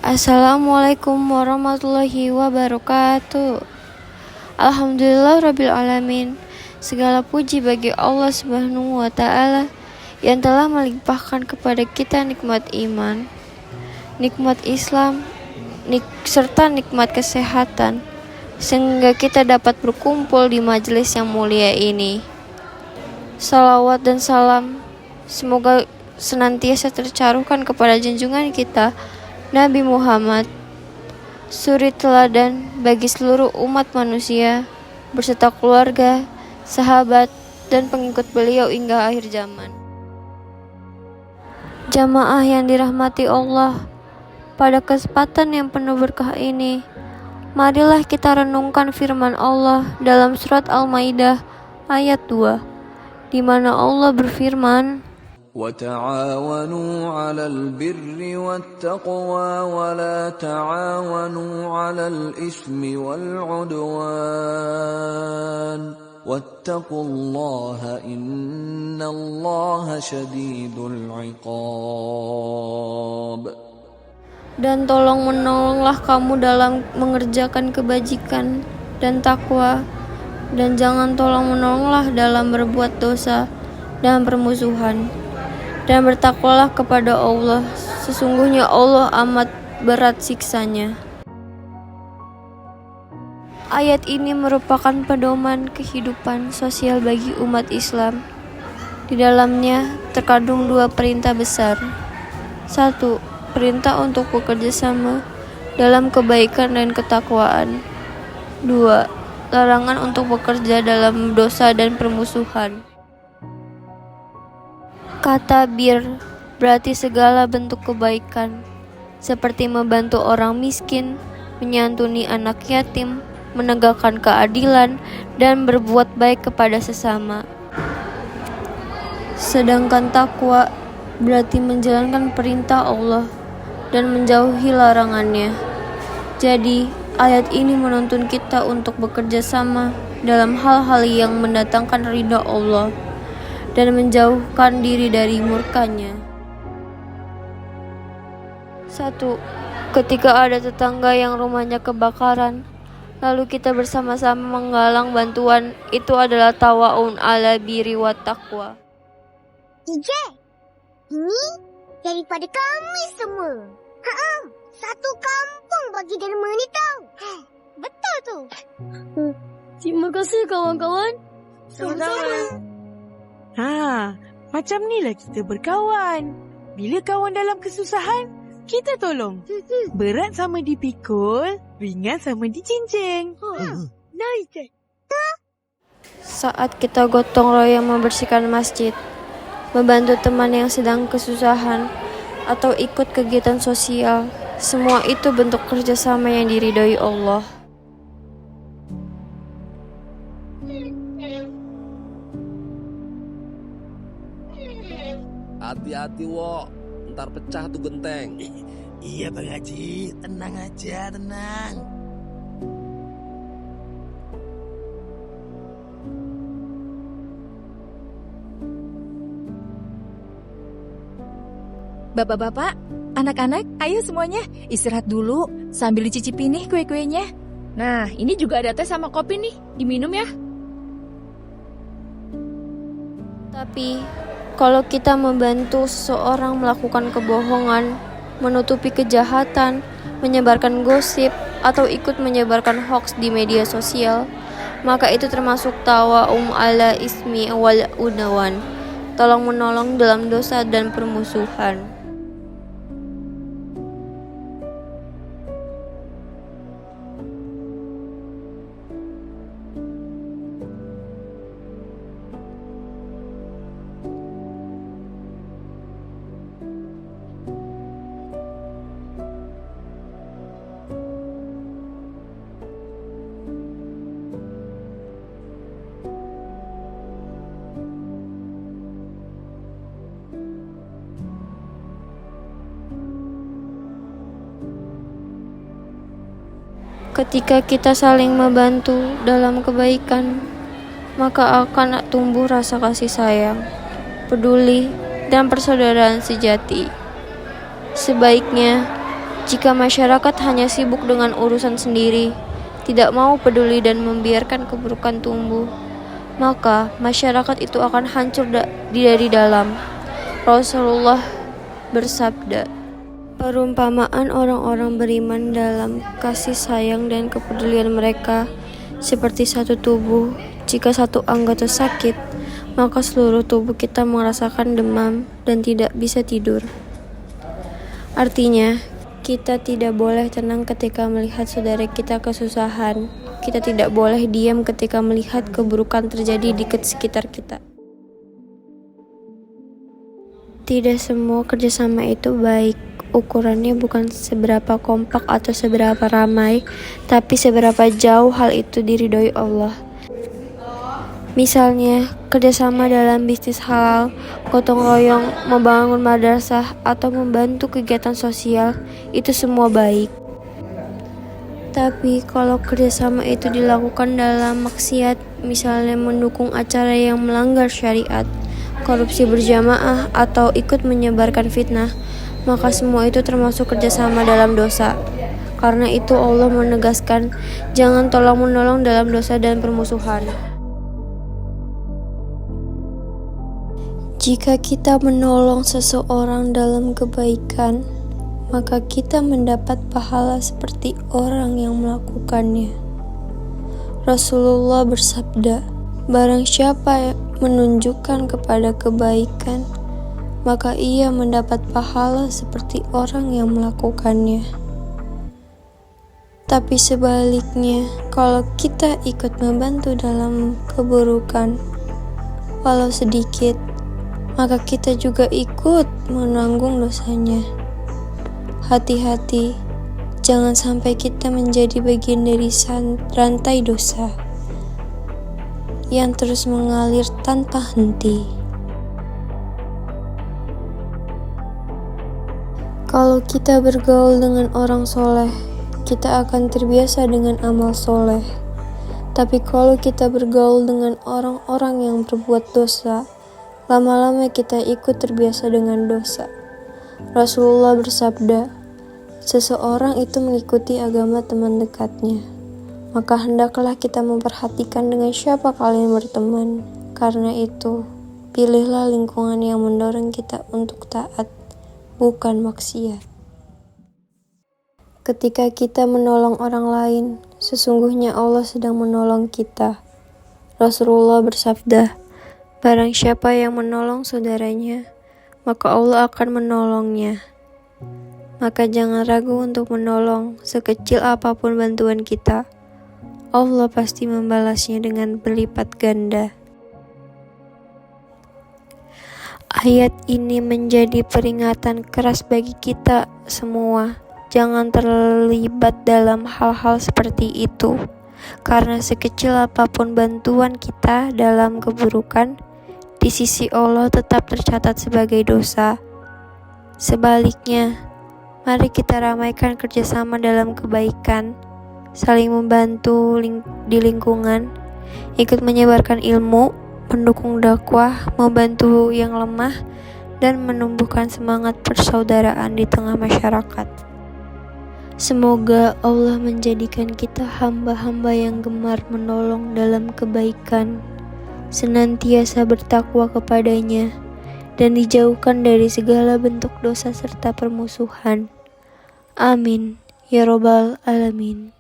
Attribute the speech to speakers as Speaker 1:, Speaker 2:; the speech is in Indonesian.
Speaker 1: Assalamualaikum warahmatullahi wabarakatuh. Alhamdulillah rabbil alamin. Segala puji bagi Allah Subhanahu wa taala yang telah melimpahkan kepada kita nikmat iman, nikmat Islam, serta nikmat kesehatan, sehingga kita dapat berkumpul di majelis yang mulia ini. Salawat dan salam semoga senantiasa tercurahkan kepada junjungan kita Nabi Muhammad, suri teladan bagi seluruh umat manusia beserta keluarga, sahabat, dan pengikut beliau hingga akhir zaman. Jamaah yang dirahmati Allah, pada kesempatan yang penuh berkah ini, marilah kita renungkan firman Allah dalam surat Al-Maidah ayat 2, di mana Allah berfirman,
Speaker 2: وَتَعَاوَنُوا عَلَى الْبِرِّ وَالتَّقْوَى وَلَا تَعَاوَنُوا عَلَى الْإِثْمِ وَالْعُدْوَانِ وَاتَّقُوا اللَّهَ إِنَّ اللَّهَ شَدِيدُ الْعِقَابِ.
Speaker 1: Dan tolong menolonglah kamu dalam mengerjakan kebajikan dan takwa, dan jangan tolong menolonglah dalam berbuat dosa dan permusuhan. Dan bertakwalah kepada Allah, sesungguhnya Allah amat berat siksanya. Ayat ini merupakan pedoman kehidupan sosial bagi umat Islam. Di dalamnya terkandung dua perintah besar. 1. Perintah untuk bekerja sama dalam kebaikan dan ketakwaan. 2. Larangan untuk bekerja dalam dosa dan permusuhan. Kata bir berarti segala bentuk kebaikan, seperti membantu orang miskin, menyantuni anak yatim, menegakkan keadilan, dan berbuat baik kepada sesama. Sedangkan takwa berarti menjalankan perintah Allah dan menjauhi larangannya. Jadi, ayat ini menuntun kita untuk bekerja sama dalam hal-hal yang mendatangkan ridha Allah dan menjauhkan diri dari murkanya. 1. Ketika ada tetangga yang rumahnya kebakaran, lalu kita bersama-sama menggalang bantuan, itu adalah tawa'un ala birri wat taqwa.
Speaker 3: 3. Ini daripada kami semua. Satu kampung bagi derma ni tau. Betul tu.
Speaker 1: Terima kasih kawan-kawan.
Speaker 3: Sama-sama.
Speaker 4: Macam ni lah kita berkawan. Bila kawan dalam kesusahan, kita tolong. Berat sama dipikul, ringan sama dicincang.
Speaker 3: Nice.
Speaker 1: Saat kita gotong royong membersihkan masjid, membantu teman yang sedang kesusahan, atau ikut kegiatan sosial, semua itu bentuk kerjasama yang diridhoi Allah.
Speaker 5: Hati-hati Wok, ntar pecah tuh genteng.
Speaker 6: Iya Bang Haji, tenang aja, tenang.
Speaker 7: Bapak-bapak, anak-anak, ayo semuanya istirahat dulu sambil dicicipi nih kue-kuenya. Nah, ini juga ada teh sama kopi nih, diminum ya.
Speaker 1: Tapi, kalau kita membantu seseorang melakukan kebohongan, menutupi kejahatan, menyebarkan gosip, atau ikut menyebarkan hoaks di media sosial, maka itu termasuk tawa'um ala ismi wal udwan, tolong menolong dalam dosa dan permusuhan. Ketika kita saling membantu dalam kebaikan, maka akan tumbuh rasa kasih sayang, peduli, dan persaudaraan sejati. Sebaiknya Jika masyarakat hanya sibuk dengan urusan sendiri, tidak mau peduli dan membiarkan keburukan tumbuh, maka masyarakat itu akan hancur dari dalam. Rasulullah bersabda, perumpamaan orang-orang beriman dalam kasih sayang dan kepedulian mereka seperti satu tubuh. Jika satu anggota sakit, maka seluruh tubuh kita merasakan demam dan tidak bisa tidur. Artinya, kita tidak boleh tenang ketika melihat saudara kita kesusahan. Kita tidak boleh diam ketika melihat keburukan terjadi di sekitar kita. Tidak semua kerjasama itu baik. Ukurannya bukan seberapa kompak atau seberapa ramai, tapi seberapa jauh hal itu diridhoi Allah. Misalnya, kerjasama dalam bisnis halal, gotong royong, membangun madrasah, atau membantu kegiatan sosial, itu semua baik. Tapi kalau kerjasama itu dilakukan dalam maksiat, misalnya mendukung acara yang melanggar syariat, korupsi berjamaah, atau ikut menyebarkan fitnah, maka semua itu termasuk kerjasama dalam dosa. Karena itu Allah menegaskan, jangan tolong-menolong dalam dosa dan permusuhan. Jika kita menolong seseorang dalam kebaikan, maka kita mendapat pahala seperti orang yang melakukannya. Rasulullah bersabda, barang siapa menunjukkan kepada kebaikan, maka ia mendapat pahala seperti orang yang melakukannya. Tapi sebaliknya, kalau kita ikut membantu dalam keburukan, walau sedikit, maka kita juga ikut menanggung dosanya. Hati-hati, jangan sampai kita menjadi bagian dari rantai dosa yang terus mengalir tanpa henti. Kalau kita bergaul dengan orang soleh, kita akan terbiasa dengan amal soleh. Tapi kalau kita bergaul dengan orang-orang yang berbuat dosa, lama-lama kita ikut terbiasa dengan dosa. Rasulullah bersabda, seseorang itu mengikuti agama teman dekatnya, maka hendaklah kita memperhatikan dengan siapa kalian berteman. Karena itu, pilihlah lingkungan yang mendorong kita untuk taat, bukan maksiat. Ketika kita menolong orang lain, sesungguhnya Allah sedang menolong kita. Rasulullah bersabda, barang siapa yang menolong saudaranya, maka Allah akan menolongnya. Maka jangan ragu untuk menolong, sekecil apapun bantuan kita. Allah pasti membalasnya dengan berlipat ganda. Ayat ini menjadi peringatan keras bagi kita semua. Jangan terlibat dalam hal-hal seperti itu. Karena sekecil apapun bantuan kita dalam keburukan, di sisi Allah tetap tercatat sebagai dosa. Sebaliknya, mari kita ramaikan kerjasama dalam kebaikan, saling membantu di lingkungan, ikut menyebarkan ilmu, mendukung dakwah, membantu yang lemah, dan menumbuhkan semangat persaudaraan di tengah masyarakat. Semoga Allah menjadikan kita hamba-hamba yang gemar menolong dalam kebaikan, senantiasa bertakwa kepadanya, dan dijauhkan dari segala bentuk dosa serta permusuhan. Amin. Ya Rabbal Alamin.